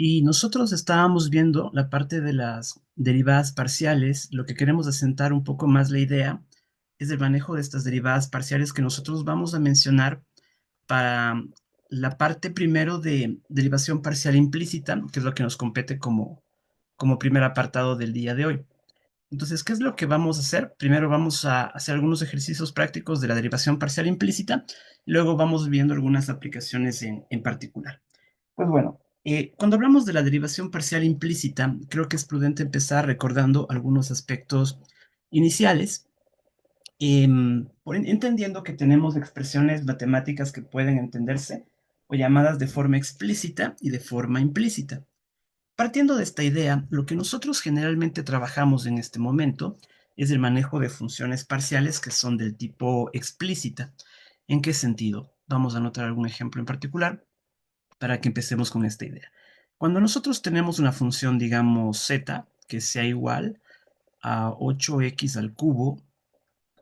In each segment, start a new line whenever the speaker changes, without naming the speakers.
Y nosotros estábamos viendo la parte de las derivadas parciales. Lo que queremos asentar un poco más la idea es el manejo de estas derivadas parciales que nosotros vamos a mencionar para la parte primero de derivación parcial implícita, que es lo que nos compete como primer apartado del día de hoy. Entonces, ¿qué es lo que vamos a hacer? Primero vamos a hacer algunos ejercicios prácticos de la derivación parcial implícita, y luego vamos viendo algunas aplicaciones en particular. Pues bueno, cuando hablamos de la derivación parcial implícita, creo que es prudente empezar recordando algunos aspectos iniciales, entendiendo que tenemos expresiones matemáticas que pueden entenderse o llamadas de forma explícita y de forma implícita. Partiendo de esta idea, lo que nosotros generalmente trabajamos en este momento es el manejo de funciones parciales que son del tipo explícita. ¿En qué sentido? Vamos a anotar algún ejemplo en particular para que empecemos con esta idea. Cuando nosotros tenemos una función, digamos, z, que sea igual a 8x al cubo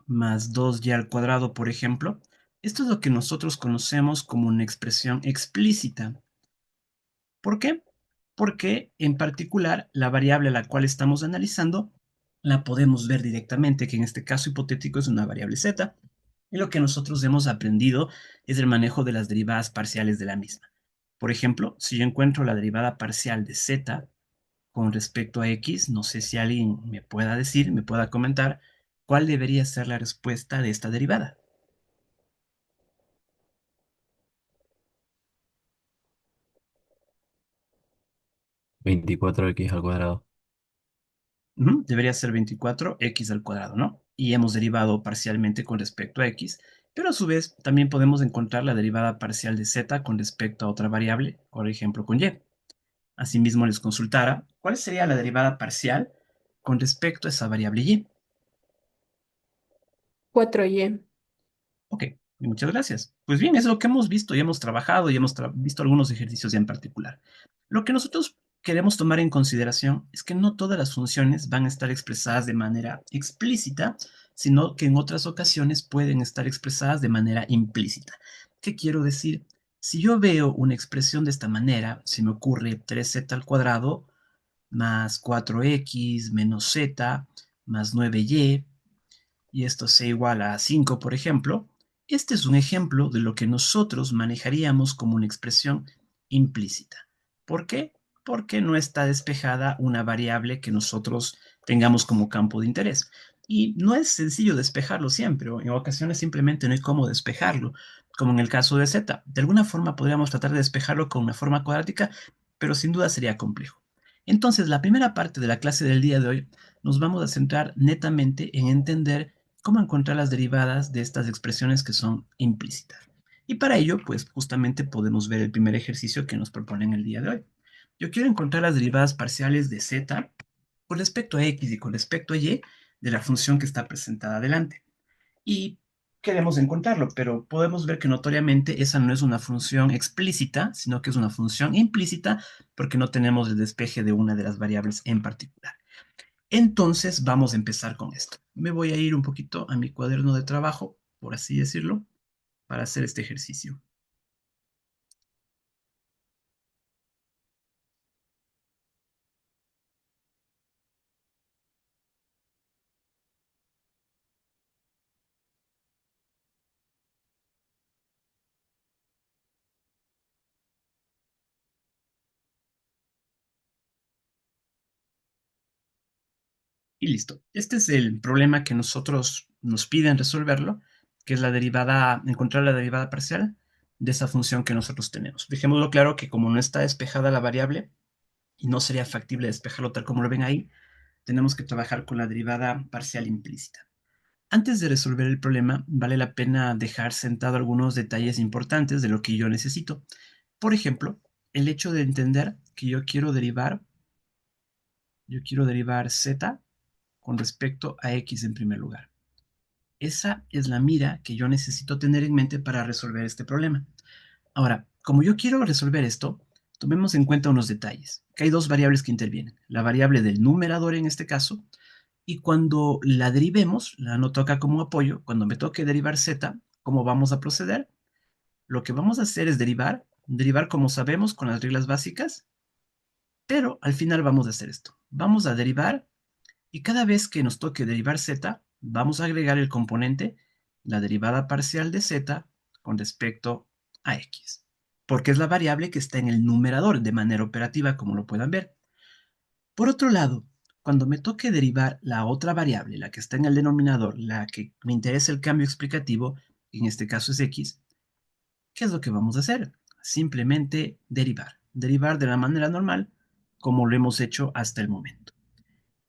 más 2y al cuadrado, por ejemplo, esto es lo que nosotros conocemos como una expresión explícita. ¿Por qué? Porque en particular la variable a la cual estamos analizando la podemos ver directamente, que en este caso hipotético es una variable z, y lo que nosotros hemos aprendido es el manejo de las derivadas parciales de la misma. Por ejemplo, si yo encuentro la derivada parcial de z con respecto a x, no sé si alguien me pueda decir, me pueda comentar cuál debería ser la respuesta de esta derivada.
24x al cuadrado.
Debería ser 24x al cuadrado, ¿no? Y hemos derivado parcialmente con respecto a x, pero a su vez también podemos encontrar la derivada parcial de z con respecto a otra variable, por ejemplo con y. Asimismo les consultara cuál sería la derivada parcial con respecto a esa variable y.
4y.
Ok, muchas gracias. Pues bien, es lo que hemos visto y hemos trabajado y hemos visto algunos ejercicios ya en particular. Lo que nosotros queremos tomar en consideración es que no todas las funciones van a estar expresadas de manera explícita, sino que en otras ocasiones pueden estar expresadas de manera implícita. ¿Qué quiero decir? Si yo veo una expresión de esta manera, se me ocurre 3z al cuadrado más 4x menos z más 9y y esto sea igual a 5, por ejemplo, este es un ejemplo de lo que nosotros manejaríamos como una expresión implícita. ¿Por qué? Porque no está despejada una variable que nosotros tengamos como campo de interés. Y no es sencillo despejarlo siempre, o en ocasiones simplemente no hay cómo despejarlo, como en el caso de z. De alguna forma podríamos tratar de despejarlo con una forma cuadrática, pero sin duda sería complejo. Entonces, la primera parte de la clase del día de hoy nos vamos a centrar netamente en entender cómo encontrar las derivadas de estas expresiones que son implícitas. Y para ello, pues justamente podemos ver el primer ejercicio que nos proponen el día de hoy. Yo quiero encontrar las derivadas parciales de z con respecto a x y con respecto a y de la función que está presentada adelante. Y queremos encontrarlo, pero podemos ver que notoriamente esa no es una función explícita, sino que es una función implícita porque no tenemos el despeje de una de las variables en particular. Entonces vamos a empezar con esto. Me voy a ir un poquito a mi cuaderno de trabajo, por así decirlo, para hacer este ejercicio. Y listo. Este es el problema que nosotros nos piden resolverlo, que es la derivada, encontrar la derivada parcial de esa función que nosotros tenemos. Dejémoslo claro que como no está despejada la variable y no sería factible despejarlo tal como lo ven ahí, tenemos que trabajar con la derivada parcial implícita. Antes de resolver el problema, vale la pena dejar sentado algunos detalles importantes de lo que yo necesito. Por ejemplo, el hecho de entender que yo quiero derivar z con respecto a x en primer lugar. Esa es la mira que yo necesito tener en mente para resolver este problema. Ahora, como yo quiero resolver esto, tomemos en cuenta unos detalles, que hay dos variables que intervienen. La variable del numerador en este caso, y cuando la derivemos, la anoto acá como apoyo, cuando me toque derivar z, ¿cómo vamos a proceder? Lo que vamos a hacer es derivar como sabemos con las reglas básicas, Pero al final vamos a hacer esto. Vamos a derivar y cada vez que nos toque derivar z, vamos a agregar el componente, la derivada parcial de z con respecto a x, porque es la variable que está en el numerador de manera operativa, como lo puedan ver. Por otro lado, cuando me toque derivar la otra variable, la que está en el denominador, la que me interesa el cambio explicativo, en este caso es x, ¿qué es lo que vamos a hacer? Simplemente derivar. Derivar de la manera normal, como lo hemos hecho hasta el momento.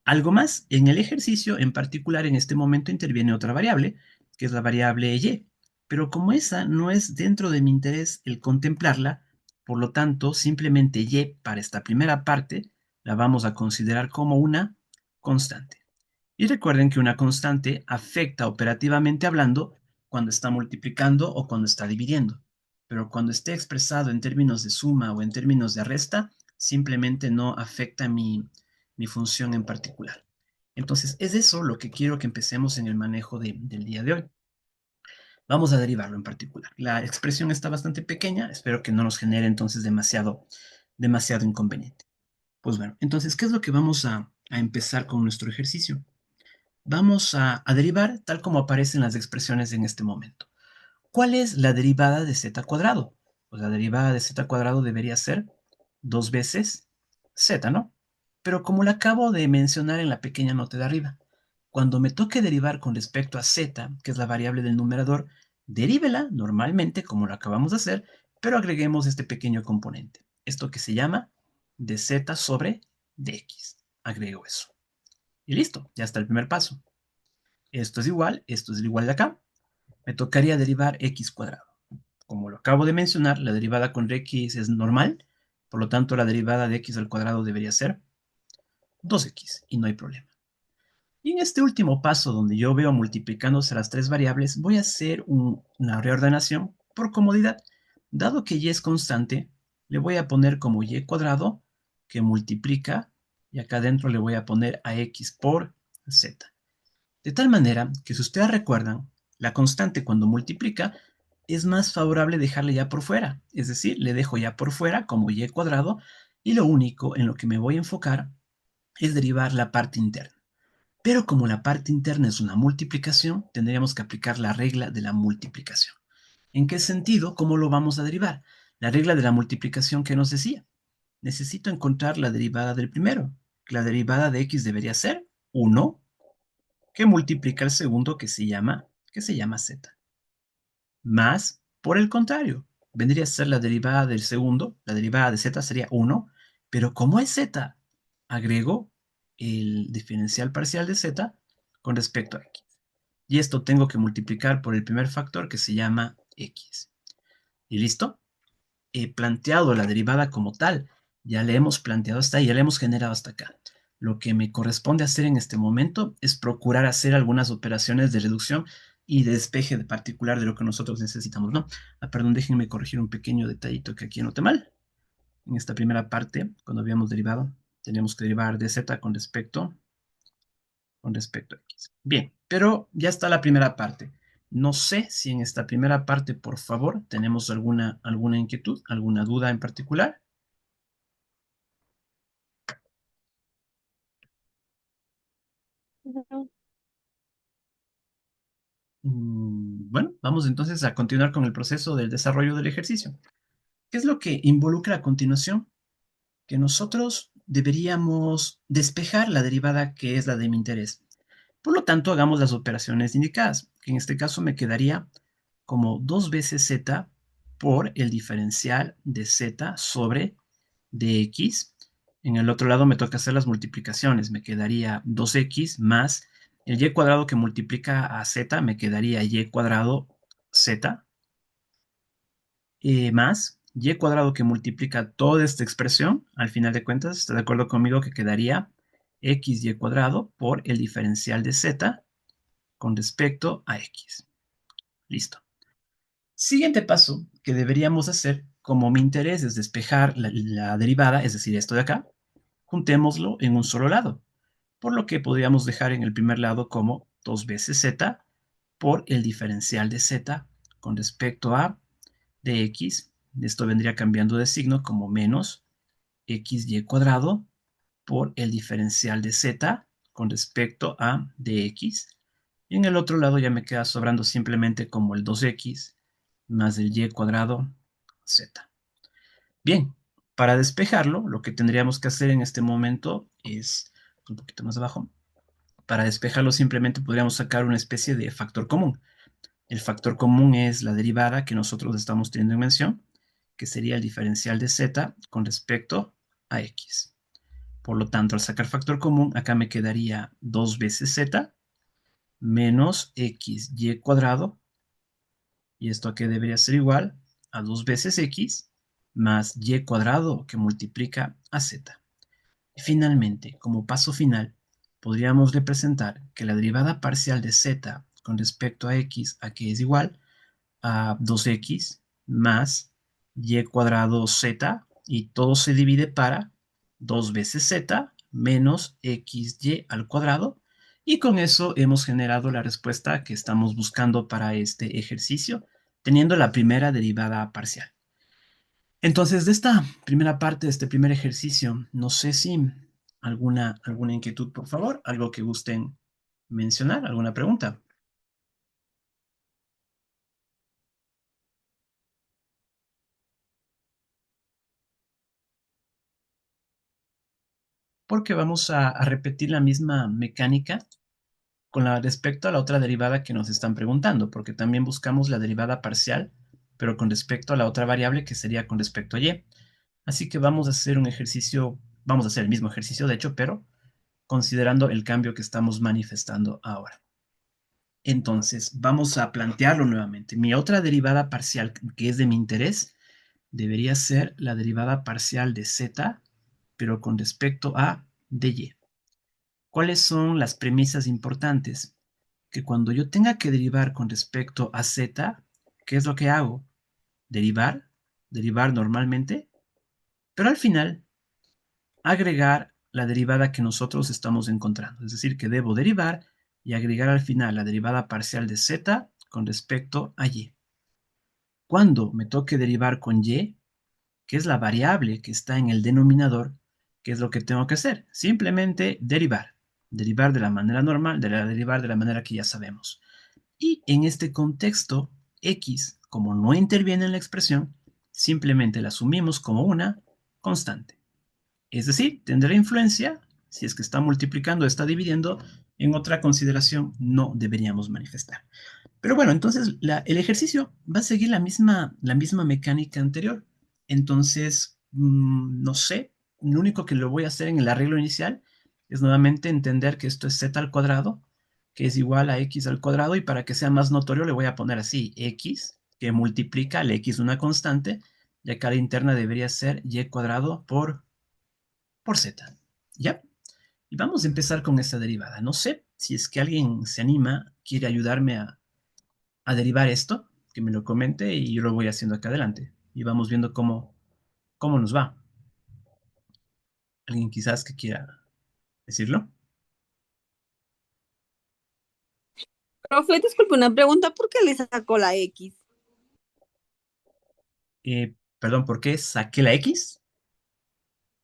Algo más, en el ejercicio en particular en este momento interviene otra variable, que es la variable y, pero como esa no es dentro de mi interés el contemplarla, por lo tanto simplemente y para esta primera parte la vamos a considerar como una constante. Y recuerden que una constante afecta operativamente hablando cuando está multiplicando o cuando está dividiendo, pero cuando esté expresado en términos de suma o en términos de resta, simplemente no afecta mi función en particular. Entonces, es eso lo que quiero que empecemos en el manejo del día de hoy. Vamos a derivarlo en particular. La expresión está bastante pequeña, espero que no nos genere entonces demasiado inconveniente. Pues bueno, entonces, ¿qué es lo que vamos a empezar con nuestro ejercicio? Vamos a derivar tal como aparecen las expresiones en este momento. ¿Cuál es la derivada de z cuadrado? Pues la derivada de z cuadrado debería ser 2 veces z, ¿no? Pero como lo acabo de mencionar en la pequeña nota de arriba, cuando me toque derivar con respecto a z, que es la variable del numerador, derívela normalmente como lo acabamos de hacer, pero agreguemos este pequeño componente, esto que se llama de z sobre dx. Agrego eso. Y listo, ya está el primer paso. Esto es igual de acá. Me tocaría derivar x cuadrado. Como lo acabo de mencionar, la derivada con x es normal, por lo tanto la derivada de x al cuadrado debería ser 2x y no hay problema. Y en este último paso donde yo veo multiplicándose las tres variables, voy a hacer una reordenación por comodidad. Dado que y es constante, le voy a poner como y cuadrado que multiplica y acá adentro le voy a poner a x por z. De tal manera que si ustedes recuerdan, la constante cuando multiplica es más favorable dejarle ya por fuera. Es decir, le dejo ya por fuera como y cuadrado y lo único en lo que me voy a enfocar es derivar la parte interna. Pero como la parte interna es una multiplicación, tendríamos que aplicar la regla de la multiplicación. ¿En qué sentido? ¿Cómo lo vamos a derivar? La regla de la multiplicación que nos decía. Necesito encontrar la derivada del primero. La derivada de x debería ser 1 que multiplica el segundo que se llama z. Más, por el contrario, vendría a ser la derivada del segundo, la derivada de z sería 1, pero como es z, agrego el diferencial parcial de z con respecto a x. Y esto tengo que multiplicar por el primer factor que se llama x. ¿Y listo? He planteado la derivada como tal. Ya le hemos planteado hasta ahí, ya le hemos generado hasta acá. Lo que me corresponde hacer en este momento es procurar hacer algunas operaciones de reducción y de despeje de particular de lo que nosotros necesitamos, ¿no? Perdón, déjenme corregir un pequeño detallito que aquí anoté mal. En esta primera parte, cuando habíamos derivado, tenemos que derivar de z con respecto a x. Bien, pero ya está la primera parte. No sé si en esta primera parte, por favor, tenemos alguna inquietud, alguna duda en particular. Bueno, vamos entonces a continuar con el proceso del desarrollo del ejercicio. ¿Qué es lo que involucra a continuación? Que nosotros deberíamos despejar la derivada que es la de mi interés. Por lo tanto, hagamos las operaciones indicadas, que en este caso me quedaría como 2 veces z por el diferencial de z sobre dx. En el otro lado me toca hacer las multiplicaciones, me quedaría 2x más el y cuadrado que multiplica a z, me quedaría y cuadrado z más y cuadrado que multiplica toda esta expresión, al final de cuentas, ¿está de acuerdo conmigo que quedaría x y cuadrado por el diferencial de z con respecto a x? Listo. Siguiente paso que deberíamos hacer, como mi interés es despejar la derivada, es decir, esto de acá, juntémoslo en un solo lado, por lo que podríamos dejar en el primer lado como 2 veces z por el diferencial de z con respecto a dx. Esto vendría cambiando de signo como menos xy cuadrado por el diferencial de z con respecto a dx. Y en el otro lado ya me queda sobrando simplemente como el 2x más el y cuadrado z. Bien, para despejarlo, lo que tendríamos que hacer en este momento es, un poquito más abajo, para despejarlo simplemente podríamos sacar una especie de factor común. El factor común es la derivada que nosotros estamos teniendo en mención, que sería el diferencial de z con respecto a x. Por lo tanto, al sacar factor común, acá me quedaría 2 veces z menos xy cuadrado, y esto aquí debería ser igual a 2 veces x más y cuadrado que multiplica a z. Y finalmente, como paso final, podríamos representar que la derivada parcial de z con respecto a x aquí es igual a 2x más y cuadrado z, y todo se divide para 2 veces z menos xy al cuadrado. Y con eso hemos generado la respuesta que estamos buscando para este ejercicio, teniendo la primera derivada parcial. Entonces, de esta primera parte, de este primer ejercicio, no sé si alguna inquietud, por favor, algo que gusten mencionar, alguna pregunta. Porque vamos a repetir la misma mecánica respecto a la otra derivada que nos están preguntando, porque también buscamos la derivada parcial, pero con respecto a la otra variable que sería con respecto a y. Así que vamos a hacer un ejercicio, vamos a hacer el mismo ejercicio, de hecho, pero considerando el cambio que estamos manifestando ahora. Entonces, vamos a plantearlo nuevamente. Mi otra derivada parcial que es de mi interés debería ser la derivada parcial de z, pero con respecto a dy. ¿Cuáles son las premisas importantes? Que cuando yo tenga que derivar con respecto a z, ¿qué es lo que hago? Derivar, derivar normalmente, pero al final agregar la derivada que nosotros estamos encontrando. Es decir, que debo derivar y agregar al final la derivada parcial de z con respecto a y. Cuando me toque derivar con y, que es la variable que está en el denominador, ¿qué es lo que tengo que hacer? Simplemente derivar. Derivar de la manera normal, derivar de la manera que ya sabemos. Y en este contexto, x, como no interviene en la expresión, simplemente la asumimos como una constante. Es decir, tendrá influencia si es que está multiplicando o está dividiendo. En otra consideración no deberíamos manifestar. Pero bueno, entonces el ejercicio va a seguir la misma mecánica anterior. Entonces, no sé, lo único que lo voy a hacer en el arreglo inicial es nuevamente entender que esto es z al cuadrado, que es igual a x al cuadrado, y para que sea más notorio le voy a poner así, x, que multiplica la x una constante, y acá la interna debería ser y cuadrado por z. ¿Ya? Y vamos a empezar con esta derivada. No sé si es que alguien se anima, quiere ayudarme a derivar esto, que me lo comente y yo lo voy haciendo acá adelante. Y vamos viendo cómo nos va. ¿Alguien quizás que quiera decirlo?
Profe, disculpe una pregunta, ¿por qué le sacó la X?
Perdón, ¿por qué saqué la X?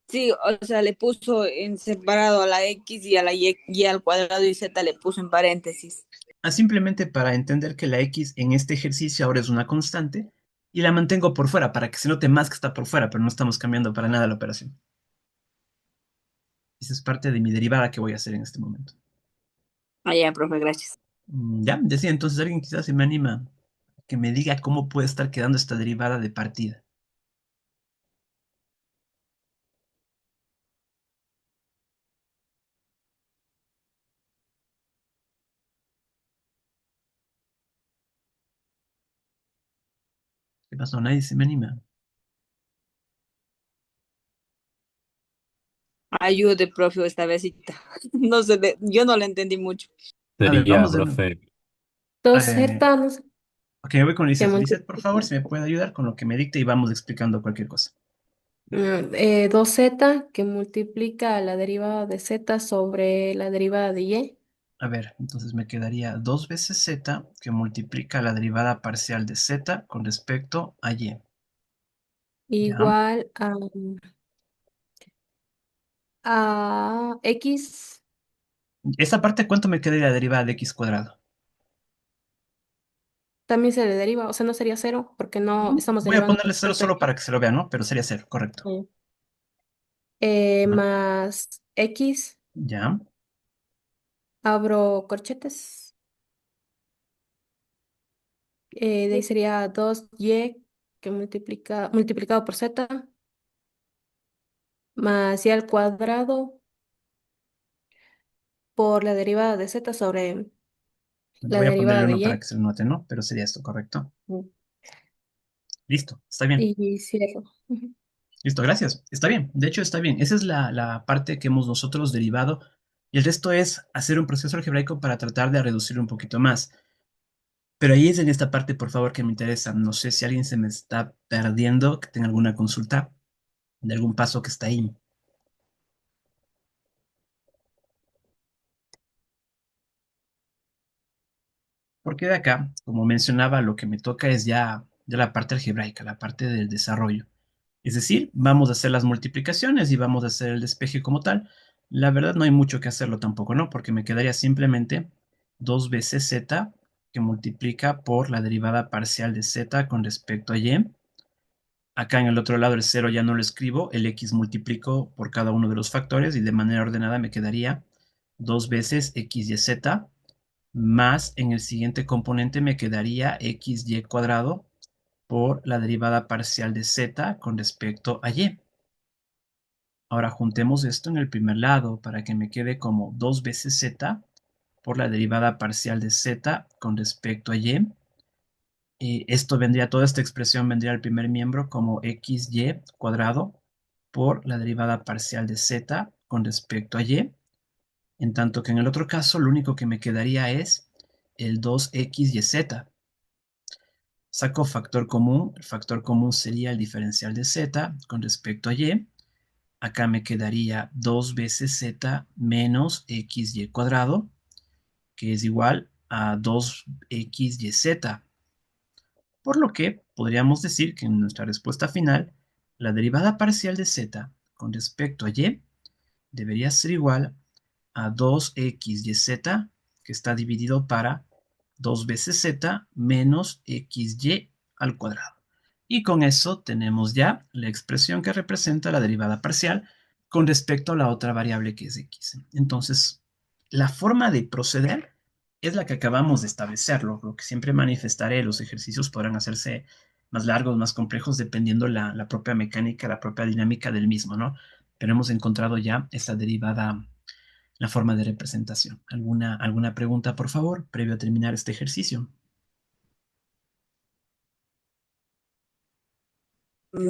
Sí, o sea, le puso en separado a la X y a la Y al cuadrado y Z le puso en paréntesis.
Simplemente para entender que la X en este ejercicio ahora es una constante y la mantengo por fuera para que se note más que está por fuera, pero no estamos cambiando para nada la operación. Esa es parte de mi derivada que voy a hacer en este momento.
Ah, ya, profe, gracias.
Ya, decía entonces alguien quizás se me anima que me diga cómo puede estar quedando esta derivada de partida. ¿Qué pasó? Nadie se me anima.
Ayude, profe, esta vecita. No sé, yo no le entendí mucho.
A ver,
Sería,
vamos de nuevo.
profe,
Dos
Eh,
z no sé,
ok, me voy con
que
Lizeth. Lizeth, por favor,
multiplica.
si me puede ayudar con lo que me dicte y vamos explicando cualquier cosa.
2z que multiplica la derivada de z sobre la derivada de y,
A ver, entonces me quedaría 2 veces z que multiplica la derivada parcial de z con respecto a y. ¿Ya?
igual a a x
Esa parte, ¿cuánto me queda de la derivada de x cuadrado?
también se le deriva, o sea, no sería cero porque no
Ujú.
estamos
Voy a
derivando con
ponerle cero
respecto a
solo
x.
para que se lo vean, ¿no? Pero sería cero, correcto.
Eh,
Ah,
más x,
ya,
abro corchetes, de ahí sería 2y que multiplicado por z, más y al cuadrado por la derivada de z sobre la
voy a ponerle
derivada de
uno para que
y.
se lo note, ¿no? Pero sería esto, correcto.
Mm.
Listo, está bien.
Y cierro. Ujú.
Listo, gracias. Está bien, de hecho está bien. Esa es la parte que hemos nosotros derivado y el resto es hacer un proceso algebraico para tratar de reducir un poquito más. Pero ahí es en esta parte, por favor, que me interesa. No sé si alguien se me está perdiendo, que tenga alguna consulta de algún paso que está ahí. Porque de acá, como mencionaba, lo que me toca es ya la parte algebraica, la parte del desarrollo. Es decir, vamos a hacer las multiplicaciones y vamos a hacer el despeje como tal. La verdad no hay mucho que hacerlo tampoco, ¿no? Porque me quedaría simplemente 2 veces z que multiplica por la derivada parcial de z con respecto a y. Acá en el otro lado el cero ya no lo escribo, el x multiplico por cada uno de los factores y de manera ordenada me quedaría 2 veces x y z más en el siguiente componente me quedaría xy cuadrado por la derivada parcial de z con respecto a y. Ahora juntemos esto en el primer lado para que me quede como 2 veces z por la derivada parcial de z con respecto a y. Esto vendría, toda esta expresión vendría al primer miembro como xy cuadrado por la derivada parcial de z con respecto a y. En tanto que en el otro caso lo único que me quedaría es el 2xyz. Saco factor común, el factor común sería el diferencial de z con respecto a y. Acá me quedaría 2 veces z menos xy cuadrado, que es igual a 2xyz. Por lo que podríamos decir que en nuestra respuesta final, la derivada parcial de z con respecto a y debería ser igual a 2xyz, que está dividido para 2 veces z menos xy al cuadrado. Y con eso tenemos ya la expresión que representa la derivada parcial con respecto a la otra variable que es x. Entonces, la forma de proceder es la que acabamos de establecer. Lo que siempre manifestaré, los ejercicios podrán hacerse más largos, más complejos, dependiendo la propia mecánica, la propia dinámica del mismo, ¿no? Pero hemos encontrado ya esta derivada, la forma de representación. ¿Alguna pregunta, por favor, previo a terminar este ejercicio?
Mm.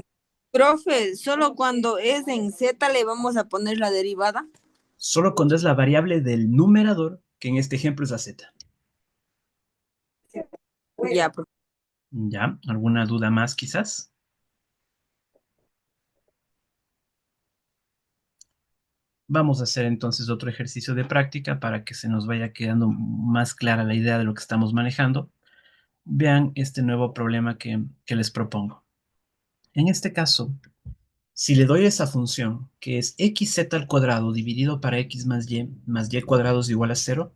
Profe, solo cuando es en Z le vamos a poner la derivada.
Solo cuando es la variable del numerador, que en este ejemplo es la z.
Ya, profe.
¿Ya? ¿Alguna duda más quizás? Vamos a hacer entonces otro ejercicio de práctica para que se nos vaya quedando más clara la idea de lo que estamos manejando. Vean este nuevo problema que les propongo. En este caso, si le doy esa función, que es xz al cuadrado dividido para x más y cuadrado es igual a cero,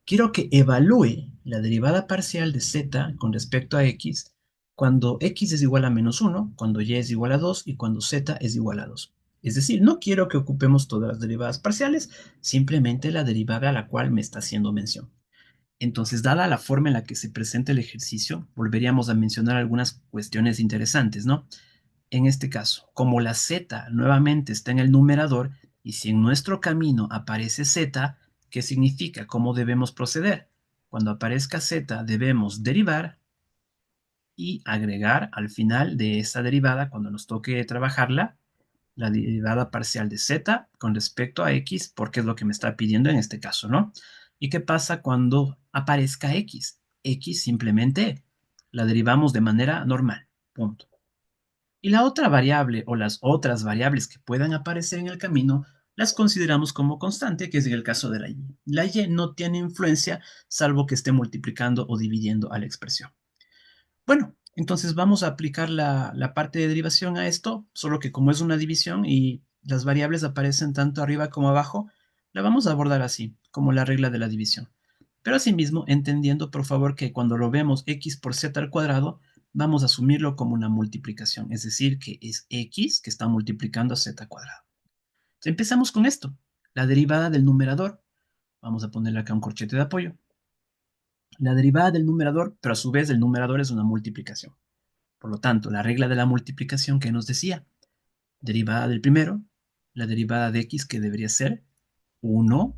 quiero que evalúe la derivada parcial de z con respecto a x cuando x es igual a menos uno, cuando y es igual a 2 y cuando z es igual a 2. Es decir, no quiero que ocupemos todas las derivadas parciales, simplemente la derivada a la cual me está haciendo mención. Entonces, dada la forma en la que se presenta el ejercicio, volveríamos a mencionar algunas cuestiones interesantes, ¿no? En este caso, como la z nuevamente está en el numerador y si en nuestro camino aparece z, ¿qué significa? ¿Cómo debemos proceder? Cuando aparezca z debemos derivar y agregar al final de esa derivada, cuando nos toque trabajarla, la derivada parcial de z con respecto a x, porque es lo que me está pidiendo en este caso, ¿no? ¿Y qué pasa cuando aparezca x? X simplemente la derivamos de manera normal, punto. Y la otra variable o las otras variables que puedan aparecer en el camino las consideramos como constante, que es en el caso de la y. La y no tiene influencia salvo que esté multiplicando o dividiendo a la expresión. Bueno, entonces vamos a aplicar la parte de derivación a esto, solo que como es una división y las variables aparecen tanto arriba como abajo, la vamos a abordar así, como la regla de la división. Pero asimismo, entendiendo por favor que cuando lo vemos x por z al cuadrado, vamos a asumirlo como una multiplicación, es decir, que es x que está multiplicando a z cuadrado. Entonces, empezamos con esto, la derivada del numerador. Vamos a ponerle acá un corchete de apoyo. La derivada del numerador, pero a su vez el numerador es una multiplicación. Por lo tanto, la regla de la multiplicación que nos decía, derivada del primero, la derivada de x que debería ser 1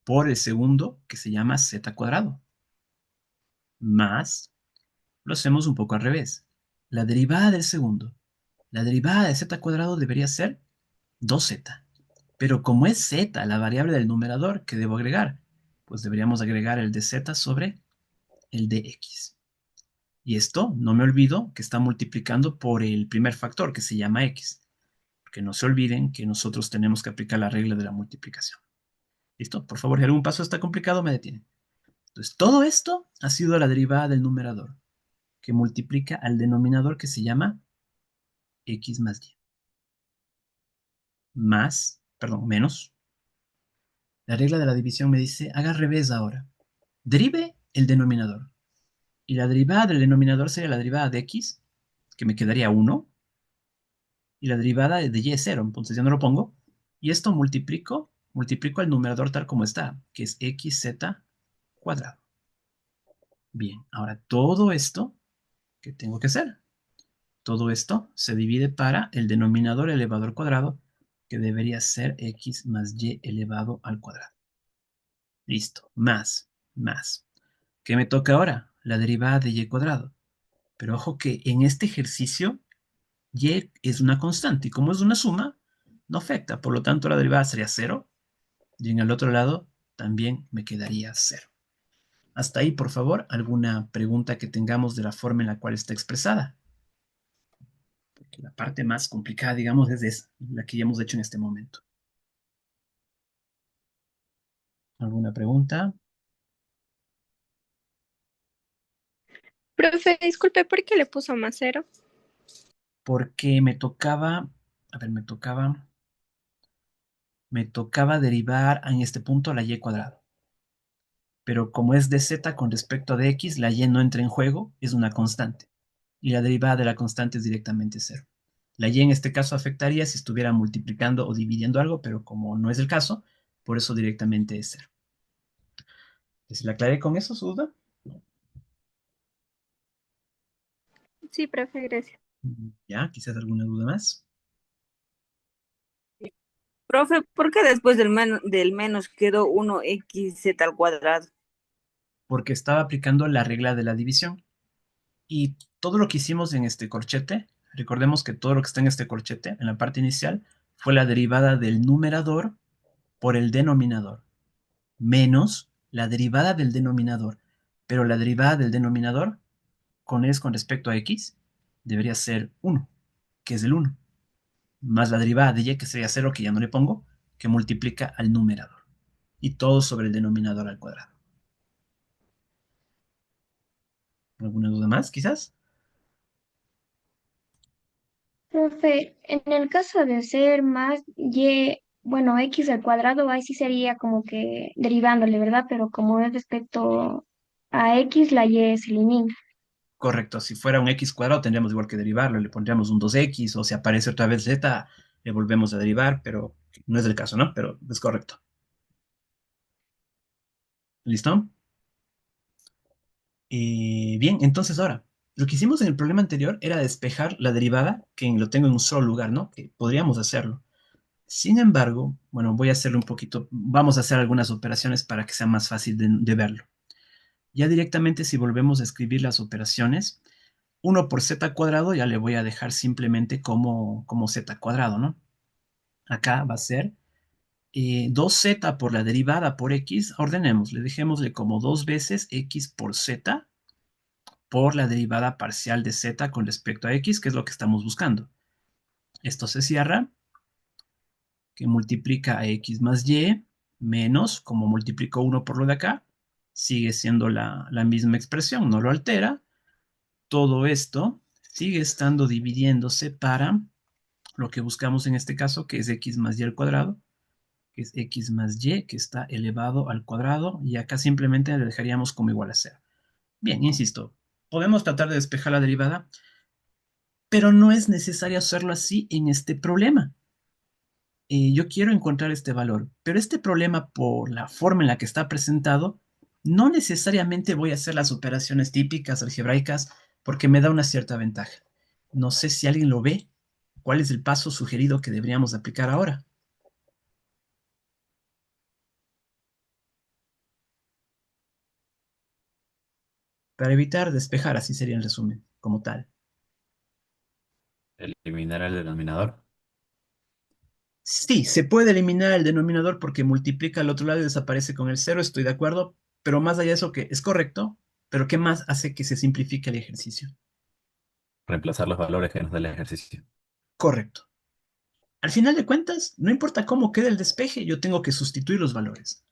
por el segundo, que se llama z cuadrado, más, lo hacemos un poco al revés, la derivada del segundo, la derivada de z cuadrado debería ser 2z, pero como es z la variable del numerador que debo agregar, pues deberíamos agregar el de z sobre el de x. Y esto, no me olvido que está multiplicando por el primer factor, que se llama x. Porque no se olviden que nosotros tenemos que aplicar la regla de la multiplicación. ¿Listo? Por favor, si algún paso está complicado, me detienen. Entonces, todo esto ha sido la derivada del numerador, que multiplica al denominador que se llama x más y. Más, perdón, menos. La regla de la división me dice, haga al revés ahora. Derive el denominador. Y la derivada del denominador sería la derivada de x, que me quedaría 1, y la derivada de y es 0, entonces ya no lo pongo. Y esto multiplico el numerador tal como está, que es xz cuadrado. Bien, ahora todo esto, ¿qué tengo que hacer? Todo esto se divide para el denominador elevado al cuadrado, que debería ser x más y elevado al cuadrado. Listo, más. ¿Qué me toca ahora? La derivada de y cuadrado. Pero ojo que en este ejercicio y es una constante y como es una suma, no afecta. Por lo tanto, la derivada sería 0 y en el otro lado también me quedaría 0. Hasta ahí, por favor, alguna pregunta que tengamos de la forma en la cual está expresada. Porque la parte más complicada, digamos, es la que ya hemos hecho en este momento. ¿Alguna pregunta?
Profe, disculpe, ¿por qué le puso más cero?
Porque me tocaba derivar en este punto la y cuadrado. Pero como es de z con respecto de x, la y no entra en juego, es una constante. Y la derivada de la constante es directamente cero. La y en este caso afectaría si estuviera multiplicando o dividiendo algo, pero como no es el caso, por eso directamente es cero. ¿Se le aclaré con eso su duda?
Sí, profe, gracias.
Ya, quizás alguna duda más.
Profe, ¿por qué después del menos quedó 1xz al cuadrado?
Porque estaba aplicando la regla de la división. Y todo lo que hicimos en este corchete, recordemos que todo lo que está en este corchete, en la parte inicial, fue la derivada del numerador por el denominador, menos la derivada del denominador. Pero la derivada del denominador con respecto a x debería ser 1, que es el 1, más la derivada de y, que sería 0, que ya no le pongo, que multiplica al numerador. Y todo sobre el denominador al cuadrado. ¿Alguna duda más, quizás?
Profe, en el caso de ser más y, bueno, x al cuadrado, ahí sí sería como que derivándole, ¿verdad? Pero como es respecto a x, la y se elimina.
Correcto, si fuera un x cuadrado tendríamos igual que derivarlo, le pondríamos un 2x o si aparece otra vez z, le volvemos a derivar, pero no es el caso, ¿no? Pero es correcto. ¿Listo? Bien, entonces ahora, lo que hicimos en el problema anterior era despejar la derivada, que lo tengo en un solo lugar, ¿no? Que podríamos hacerlo. Sin embargo, bueno, voy a hacerlo un poquito, vamos a hacer algunas operaciones para que sea más fácil de verlo. Ya directamente si volvemos a escribir las operaciones, 1 por z cuadrado ya le voy a dejar simplemente como z cuadrado, ¿no? Acá va a ser 2z por la derivada por x, ordenémosle, dejémosle como 2 veces x por z por la derivada parcial de z con respecto a x, que es lo que estamos buscando. Esto se cierra, que multiplica a x más y, menos, como multiplico 1 por lo de acá, sigue siendo la misma expresión, no lo altera. Todo esto sigue estando dividiéndose para lo que buscamos en este caso, que es x más y al cuadrado, que es x más y, que está elevado al cuadrado, y acá simplemente le dejaríamos como igual a 0. Bien, insisto, podemos tratar de despejar la derivada, pero no es necesario hacerlo así en este problema. Yo quiero encontrar este valor, pero este problema, por la forma en la que está presentado, no necesariamente voy a hacer las operaciones típicas algebraicas porque me da una cierta ventaja. No sé si alguien lo ve. ¿Cuál es el paso sugerido que deberíamos aplicar ahora? Para evitar despejar, así sería el resumen, como tal.
Eliminar el denominador.
Sí, se puede eliminar el denominador porque multiplica al otro lado y desaparece con el cero, estoy de acuerdo, pero más allá de eso que es correcto, pero ¿qué más hace que se simplifique el ejercicio?
Reemplazar los valores que nos da el ejercicio.
Correcto. Al final de cuentas, no importa cómo quede el despeje, yo tengo que sustituir los valores.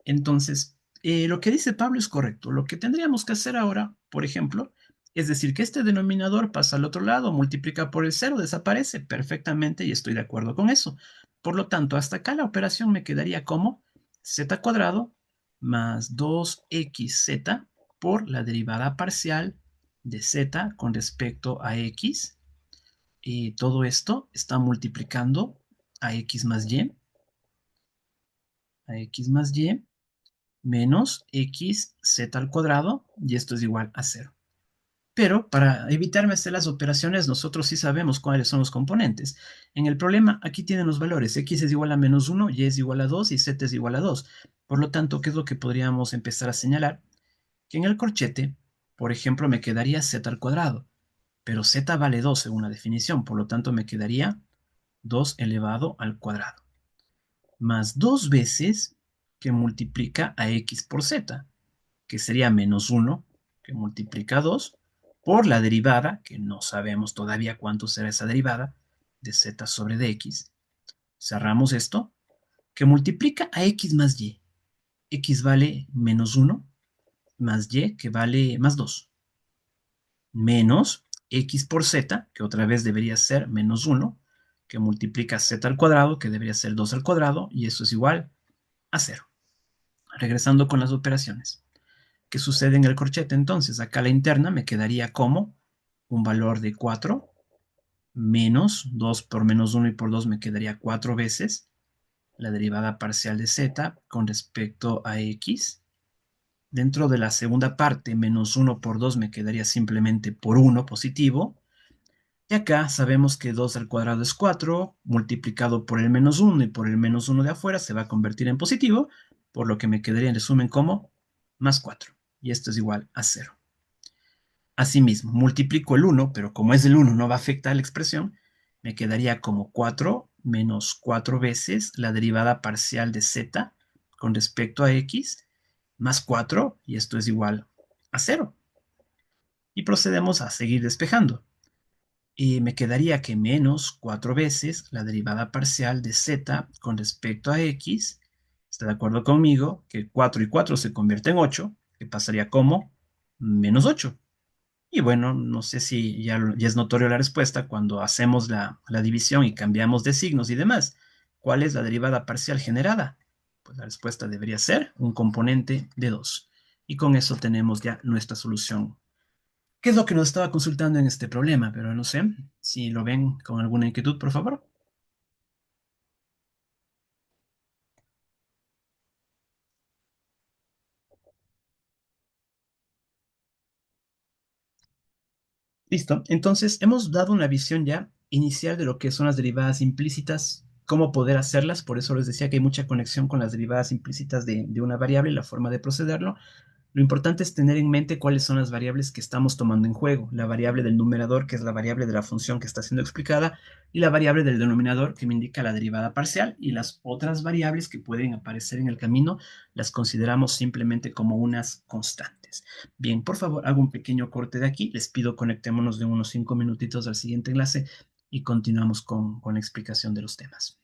Entonces, lo que dice Pablo es correcto. Lo que tendríamos que hacer ahora, por ejemplo, es decir que este denominador pasa al otro lado, multiplica por el cero, desaparece perfectamente y estoy de acuerdo con eso. Por lo tanto, hasta acá la operación me quedaría como z cuadrado más 2xz por la derivada parcial de z con respecto a x. Y todo esto está multiplicando a x más y, menos xz al cuadrado, y esto es igual a 0. Pero para evitarme hacer las operaciones, nosotros sí sabemos cuáles son los componentes. En el problema, aquí tienen los valores. X es igual a menos 1, y es igual a 2 y z es igual a 2. Por lo tanto, ¿qué es lo que podríamos empezar a señalar? Que en el corchete, por ejemplo, me quedaría z al cuadrado, pero z vale 2 según la definición, por lo tanto me quedaría 2 elevado al cuadrado, más 2 veces que multiplica a x por z, que sería menos 1, que multiplica a 2, por la derivada, que no sabemos todavía cuánto será esa derivada, de z sobre dx. Cerramos esto, que multiplica a x más y. X vale menos 1, más y, que vale más 2, menos x por z, que otra vez debería ser menos 1, que multiplica z al cuadrado, que debería ser 2 al cuadrado, y eso es igual a 0. Regresando con las operaciones. ¿Qué sucede en el corchete? Entonces, acá la interna me quedaría como un valor de 4 menos 2 por menos 1 y por 2 me quedaría 4 veces la derivada parcial de z con respecto a x. Dentro de la segunda parte, menos 1 por 2 me quedaría simplemente por 1 positivo. Y acá sabemos que 2 al cuadrado es 4, multiplicado por el menos 1 y por el menos 1 de afuera se va a convertir en positivo, por lo que me quedaría en resumen como más 4. Y esto es igual a 0. Asimismo, multiplico el 1, pero como es el 1 no va a afectar la expresión, me quedaría como 4 menos 4 veces la derivada parcial de z con respecto a x, más 4, y esto es igual a 0. Y procedemos a seguir despejando. Y me quedaría que menos 4 veces la derivada parcial de z con respecto a x. ¿Está de acuerdo conmigo? Que 4 y 4 se convierte en 8, que pasaría como menos 8. Y bueno, no sé si ya es notorio la respuesta cuando hacemos la división y cambiamos de signos y demás. ¿Cuál es la derivada parcial generada? Pues la respuesta debería ser un componente de 2. Y con eso tenemos ya nuestra solución. ¿Qué es lo que nos estaba consultando en este problema? Pero no sé si lo ven con alguna inquietud, por favor. Listo. Entonces, hemos dado una visión ya inicial de lo que son las derivadas implícitas, cómo poder hacerlas. Por eso les decía que hay mucha conexión con las derivadas implícitas de una variable y la forma de procederlo. Lo importante es tener en mente cuáles son las variables que estamos tomando en juego. La variable del numerador, que es la variable de la función que está siendo explicada, y la variable del denominador, que me indica la derivada parcial, y las otras variables que pueden aparecer en el camino las consideramos simplemente como unas constantes. Bien, por favor, hago un pequeño corte de aquí. Les pido conectémonos de unos 5 minutitos al siguiente enlace y continuamos con la explicación de los temas.